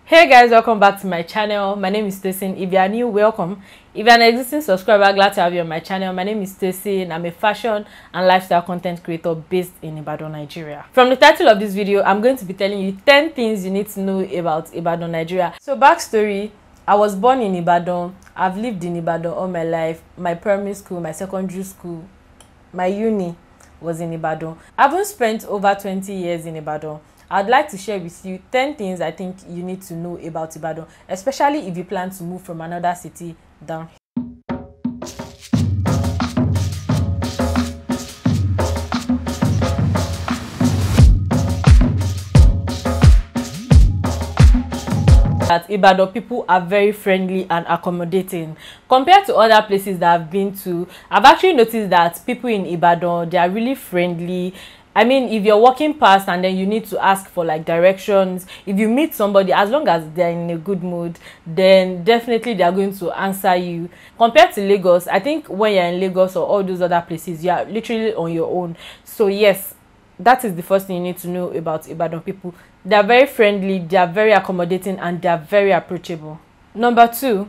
Hey guys, welcome back to my channel. My name is Tosin. If you are new, welcome. If you are an existing subscriber, glad to have you on my channel. My name is Tosin. I'm a fashion and lifestyle content creator based in Ibadan, Nigeria. From the title of this video, I'm going to be telling you 10 things you need to know about Ibadan, Nigeria. So backstory, I was born in Ibadan. I've lived in Ibadan all my life. My primary school, my secondary school, my uni was in Ibadan. I've spent over 20 years in Ibadan. I'd like to share with you 10 things I think you need to know about Ibadan, especially if you plan to move from another city down here. That Ibadan people are very friendly and accommodating compared to other places that I've been to. I've actually noticed that people in Ibadan, they are really friendly. I mean, if you're walking past and then you need to ask for like directions, if you meet somebody, as long as they're in a good mood, then definitely they're going to answer you. Compared to Lagos, I think when you're in Lagos or all those other places, you're literally on your own. So yes, that is the first thing you need to know about Ibadan people. They're very friendly, they're very accommodating, and they're very approachable. Number 2,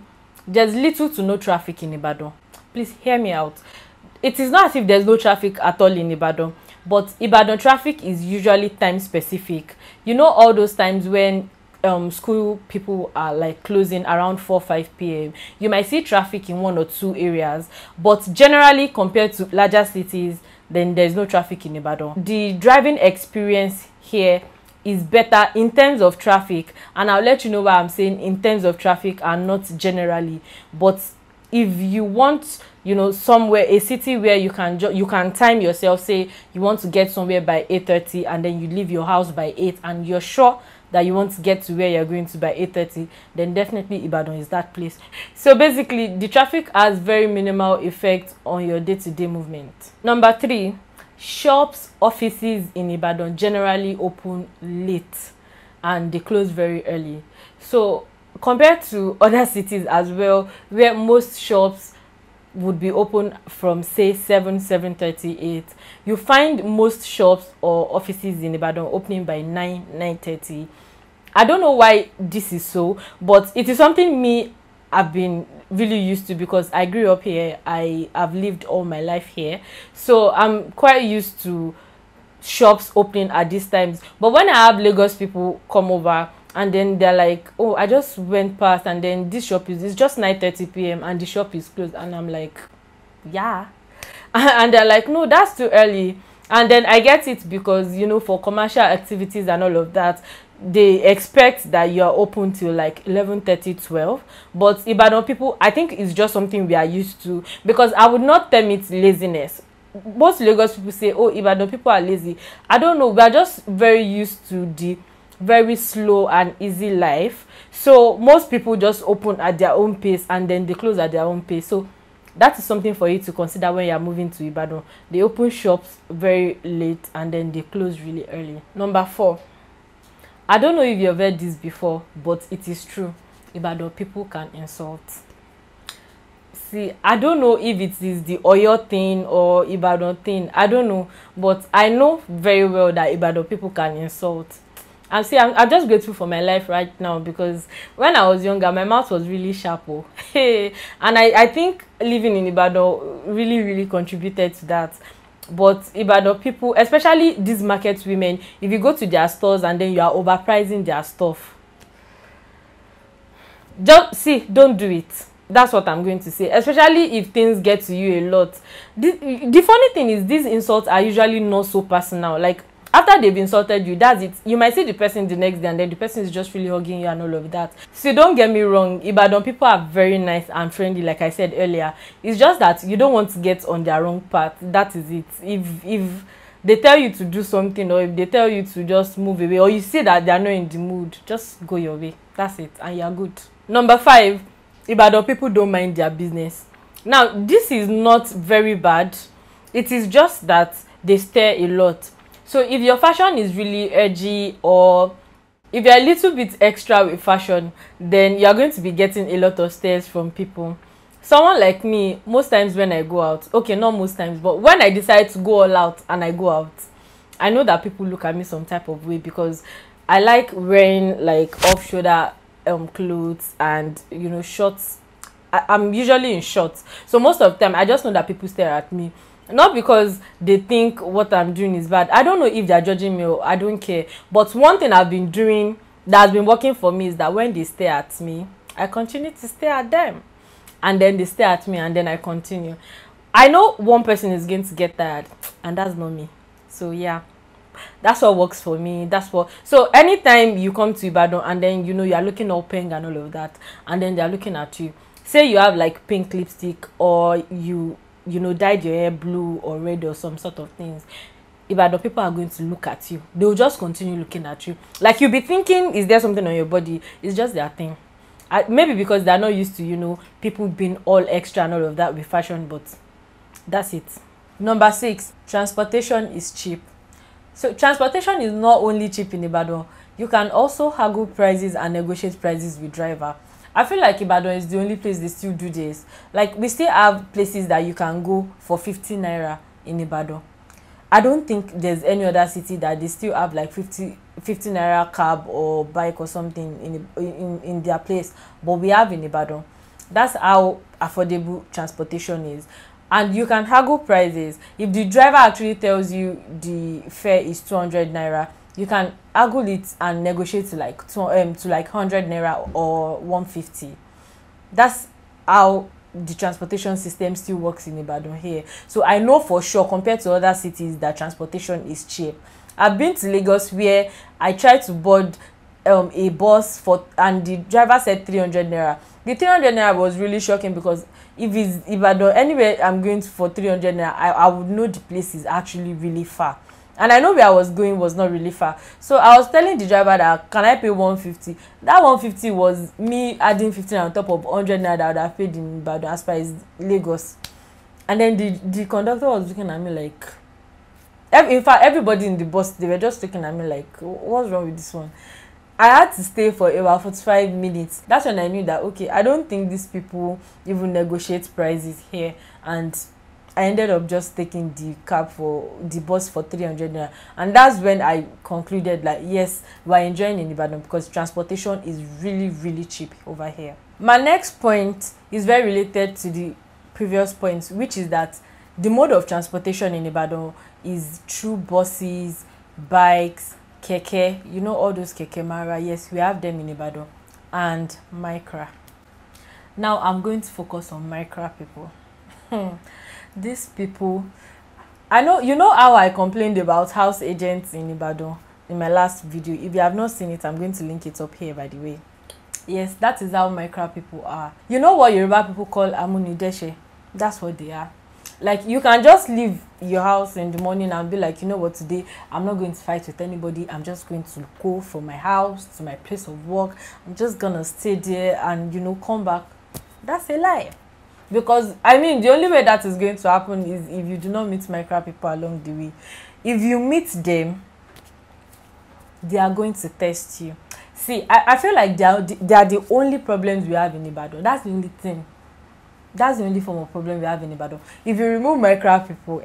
there's little to no traffic in Ibadan. Please hear me out. It is not as if there's no traffic at all in Ibadan. But Ibadan traffic is usually time specific. You know, all those times when school people are like closing around 4-5 p.m. You might see traffic in 1 or 2 areas. But generally, compared to larger cities, then there's no traffic in Ibadan. The driving experience here is better in terms of traffic. And I'll let you know why I'm saying in terms of traffic and not generally. But if you want, you know, somewhere, a city where you can time yourself, say you want to get somewhere by 8:30 and then you leave your house by 8 and you're sure that you want to get to where you're going to by 8:30, then definitely Ibadan is that place. So basically, the traffic has very minimal effect on your day-to-day movement. Number 3, shops, offices in Ibadan generally open late and they close very early. So compared to other cities as well, where most shops would be open from say 7:30, 8, you find most shops or offices in Ibadan opening by 9:30. I don't know why this is so, but it is something I've been really used to because I grew up here. I have lived all my life here, so I'm quite used to shops opening at these times. But when I have Lagos people come over and then they're like, oh, I just went past and then this shop it's just 9:30 p.m. and the shop is closed, and I'm like, yeah. And they're like, no, that's too early. And then I get it because, you know, for commercial activities and all of that, they expect that you're open till like 11:30, 12. But Ibadan people, I think it's just something we are used to, because I would not term it laziness. Most Lagos people say, oh, Ibadan people are lazy. I don't know, we are just very used to the very slow and easy life. So most people just open at their own pace and then they close at their own pace. So that is something for you to consider when you're moving to Ibadan. They open shops very late and then they close really early. Number 4, I don't know if you've heard this before, but it is true. Ibadan people can insult. See, I don't know if it is the Oyo thing or Ibadan thing. I don't know, but I know very well that Ibadan people can insult. And see, I'm just grateful for my life right now, because when I was younger, my mouth was really sharp. Oh. And I think living in Ibadan really contributed to that. But Ibadan people, especially these market women, if you go to their stores and then you are overpricing their stuff, don't do it. That's what I'm going to say, especially if things get to you a lot. The funny thing is, these insults are usually not so personal. Like, after they've insulted you, that's it. You might see the person the next day and then the person is just really hugging you and all of that. So don't get me wrong, Ibadan people are very nice and friendly, like I said earlier. It's just that you don't want to get on their wrong path. That is it. If they tell you to do something, or if they tell you to just move away, or you see that they're not in the mood, just go your way. That's it, and you're good. Number 5, Ibadan people don't mind their business. Now, this is not very bad. It is just that they stare a lot. So if your fashion is really edgy, or if you're a little bit extra with fashion, then you're going to be getting a lot of stares from people. Someone like me, most times when I go out, okay, not most times, but when I decide to go all out and I go out, I know that people look at me some type of way, because I like wearing like off-shoulder clothes and shorts. I'm usually in shorts, so most of the time I just know that people stare at me, not because they think what I'm doing is bad. I don't know if they're judging me or I don't care. But one thing I've been doing that has been working for me is that when they stare at me, I continue to stare at them, and then they stare at me, and then I continue. I know one person is going to get tired, and that's not me. So yeah, that's what works for me. That's what. So anytime you come to Ibadan and then you are looking all pink and all of that, and then they're looking at you, say you have like pink lipstick, or dyed your hair blue or red or some sort of things, Ibadan people are going to look at you. They will just continue looking at you, like you'll be thinking, is there something on your body? It's just their thing. Maybe because they're not used to people being all extra and all of that with fashion, but that's it. Number 6, transportation is cheap. So transportation is not only cheap in Ibadan, you can also haggle prices and negotiate prices with driver. I feel like Ibadan is the only place they still do this. Like, we still have places that you can go for 50 naira in Ibadan. I don't think there's any other city that they still have like 50 naira cab or bike or something in their place, but we have in Ibadan. That's how affordable transportation is. And you can haggle prices. If the driver actually tells you the fare is 200 naira, you can haggle it and negotiate to like 100 naira or 150. That's how the transportation system still works in Ibadan here. So I know for sure, compared to other cities, that transportation is cheap. I've been to Lagos where I tried to board a bus and the driver said 300 naira. The 300 naira was really shocking, because if it's Ibadan, anywhere I'm going for 300 naira, I would know the place is actually really far. And I know where I was going was not really far. So I was telling the driver that, can I pay 150? That 150 was me adding 15 on top of 100 naira that I would have paid in Ibadan as far as Lagos. And then the conductor was looking at me like, in fact, everybody in the bus, they were just looking at me like, what's wrong with this one? I had to stay for about 45 minutes. That's when I knew that, okay, I don't think these people even negotiate prices here. And I ended up just taking the bus for 300 naira. And that's when I concluded, like, yes, we're enjoying in Ibadan because transportation is really, really cheap over here. My next point is very related to the previous points, which is that the mode of transportation in Ibadan is through buses, bikes, keke, all those keke mara. Yes, we have them in Ibadan, and micra. Now I'm going to focus on micra people. These people, I know, how I complained about house agents in Ibadan in my last video. If you have not seen it, I'm going to link it up here, by the way. Yes, that is how micra people are. You know what Yoruba people call amunideshe? That's what they are. Like, you can just leave your house in the morning and be like, you know what, today I'm not going to fight with anybody. I'm just going to go from my house to my place of work. I'm just gonna stay there and come back. That's a lie. Because the only way that is going to happen is if you do not meet micra people along the way. If you meet them, they are going to test you. See, I feel like they are the only problems we have in Ibadan. That's the only thing. That's the only form of problem we have in Ibadan. If you remove micra people,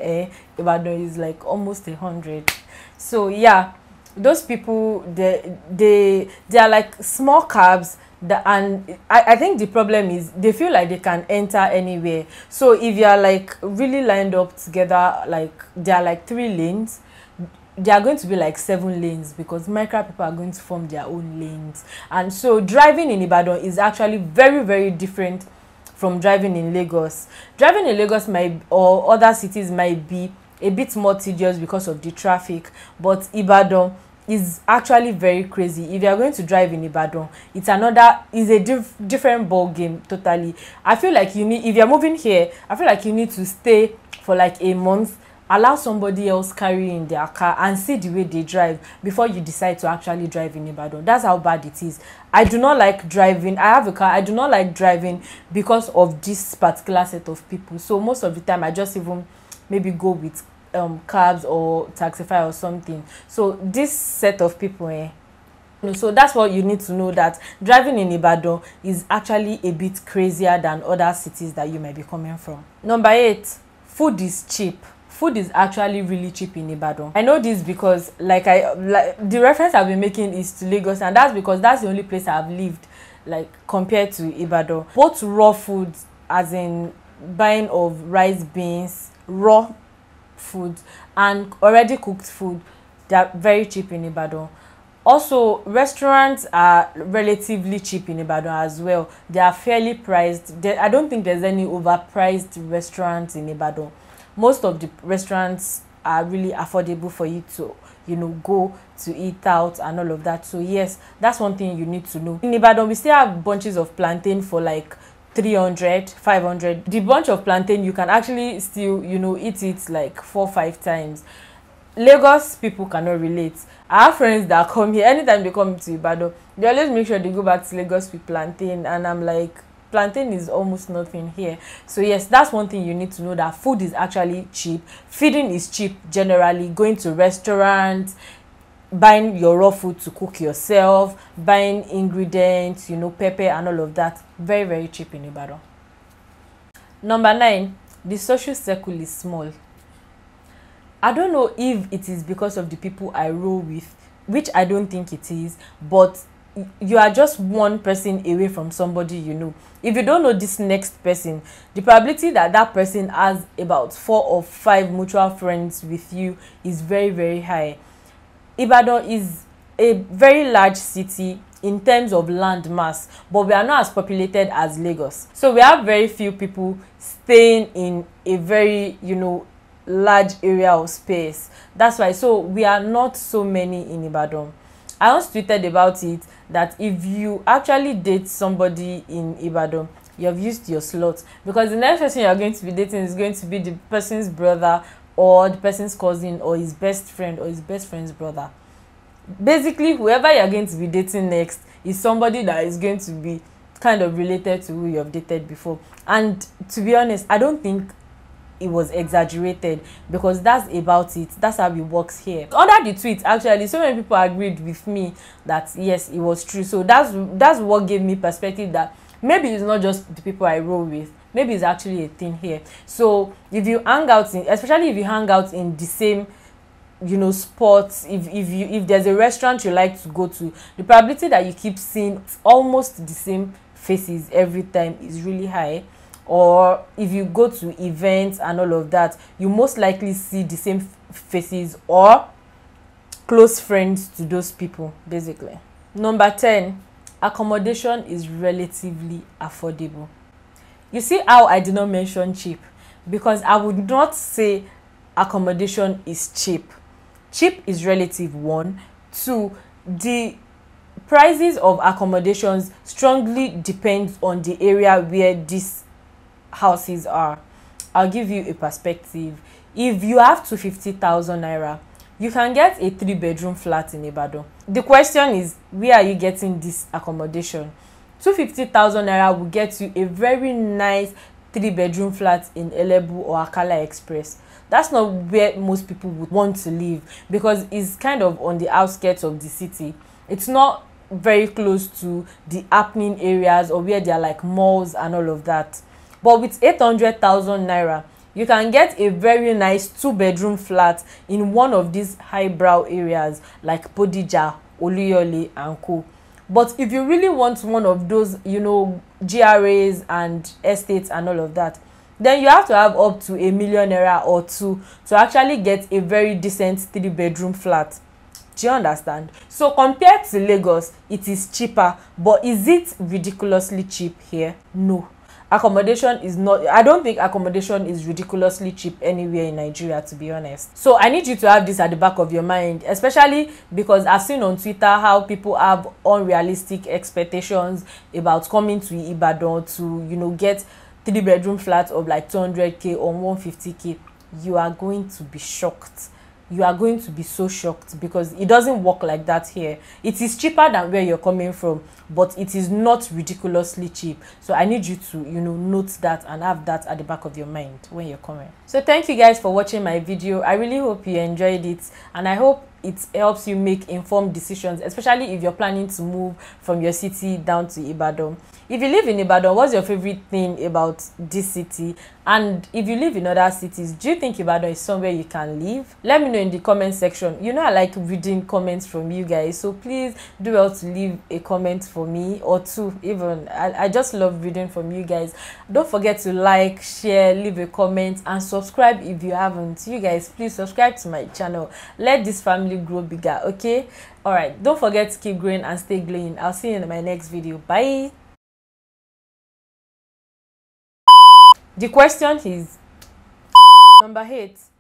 Ibadan is like almost 100. So yeah, those people, they are like small cabs. And I think the problem is they feel like they can enter anywhere. So if you are like really lined up together, like there are like 3 lanes, there are going to be like 7 lanes, because micra people are going to form their own lanes. And so driving in Ibadan is actually very, very different from driving in Lagos. Driving in Lagos or other cities might be a bit more tedious because of the traffic, but Ibadan is actually very crazy. If you are going to drive in Ibadan, it's a different ball game totally. I feel like if you're moving here, I feel like you need to stay for like a month, allow somebody else carry in their car and see the way they drive before you decide to actually drive in Ibadan. That's how bad it is. I do not like driving. I have a car. I do not like driving because of this particular set of people. So most of the time, I just even maybe go with cabs or Taxify or something. So this set of people, so that's what you need to know, that driving in Ibadan is actually a bit crazier than other cities that you might be coming from. Number 8, food is cheap. food is actually really cheap in Ibadan. I know this because like the reference I've been making is to Lagos, and that's because that's the only place I've lived like compared to Ibadan. Both raw foods, as in buying of rice, beans, raw food, and already cooked food, they're very cheap in Ibadan. Also, restaurants are relatively cheap in Ibadan as well. They are fairly priced. I don't think there's any overpriced restaurants in Ibadan. Most of the restaurants are really affordable for you to, you know, go to eat out and all of that. So yes, that's one thing you need to know. In Ibadan, we still have bunches of plantain for like 300, 500. The bunch of plantain, you can actually still, you know, eat it like 4-5 times. Lagos people cannot relate. I have friends that come here, anytime they come to Ibadan, they always make sure they go back to Lagos with plantain, and I'm like, plantain is almost nothing here. So yes, that's one thing you need to know, that food is actually cheap. Feeding is cheap generally. Going to restaurants, buying your raw food to cook yourself, buying ingredients, you know, pepper and all of that, very, very cheap in Ibadan. Number 9, the social circle is small. I don't know if it is because of the people I roll with, which I don't think it is, but you are just one person away from somebody you know. If you don't know this next person, the probability that that person has about 4 or 5 mutual friends with you is very, very high. Ibadan is a very large city in terms of land mass, but we are not as populated as Lagos. So we have very few people staying in a very, you know, large area of space. That's why, so we are not so many in Ibadan. I once tweeted about it that if you actually date somebody in Ibadan, you have used your slot, because the next person you are going to be dating is going to be the person's brother or the person's cousin or his best friend or his best friend's brother. Basically, whoever you are going to be dating next is somebody that is going to be kind of related to who you have dated before. And to be honest, I don't think it was exaggerated, because that's about it. That's how it works here. Under the tweet, actually, so many people agreed with me that yes, it was true. So that's what gave me perspective that maybe it's not just the people I roll with, maybe it's actually a thing here. So if you hang out in, especially if you hang out in the same, you know, spots, if there's a restaurant you like to go to, the probability that you keep seeing almost the same faces every time is really high. Or if you go to events and all of that, you most likely see the same faces or close friends to those people, basically. Number 10, accommodation is relatively affordable. You see how I did not mention cheap? Because I would not say accommodation is cheap. Cheap is relative, 1. 2, the prices of accommodations strongly depends on the area where these houses are. I'll give you a perspective. If you have 250,000 naira, you can get a 3-bedroom flat in Ibadan. The question is, where are you getting this accommodation? 250,000 naira will get you a very nice 3-bedroom flat in Elebu or Akala Express. That's not where most people would want to live, because it's kind of on the outskirts of the city. It's not very close to the happening areas or where there are like malls and all of that. But with 800,000 naira, you can get a very nice 2-bedroom flat in one of these highbrow areas like Bodija, Oluyole and co. But if you really want one of those, you know, GRAs and estates and all of that, then you have to have up to 1 million naira or 2 to actually get a very decent 3-bedroom flat. Do you understand? So compared to Lagos, it is cheaper, but is it ridiculously cheap here? No. Accommodation is not, I don't think accommodation is ridiculously cheap anywhere in Nigeria, to be honest. So I need you to have this at the back of your mind, especially because I've seen on Twitter how people have unrealistic expectations about coming to Ibadan to, you know, get 3-bedroom flats of like 200k or 150k. You are going to be shocked. You are going to be so shocked, because it doesn't work like that here. It is cheaper than where you're coming from, but it is not ridiculously cheap. So I need you to, you know, note that and have that at the back of your mind when you're coming. So thank you guys for watching my video. I really hope you enjoyed it, and I hope it helps you make informed decisions, especially if you're planning to move from your city down to Ibadan. If you live in Ibadan, what's your favorite thing about this city? And if you live in other cities, do you think Ibadan is somewhere you can live? Let me know in the comment section. You know I like reading comments from you guys, so please do well to leave a comment for me, or two even. I just love reading from you guys. Don't forget to like, share, leave a comment, and subscribe if you haven't. You guys, please subscribe to my channel. Let this family grow bigger, okay? All right, don't forget to keep growing and stay glowing. I'll see you in my next video. Bye. The question is number 8.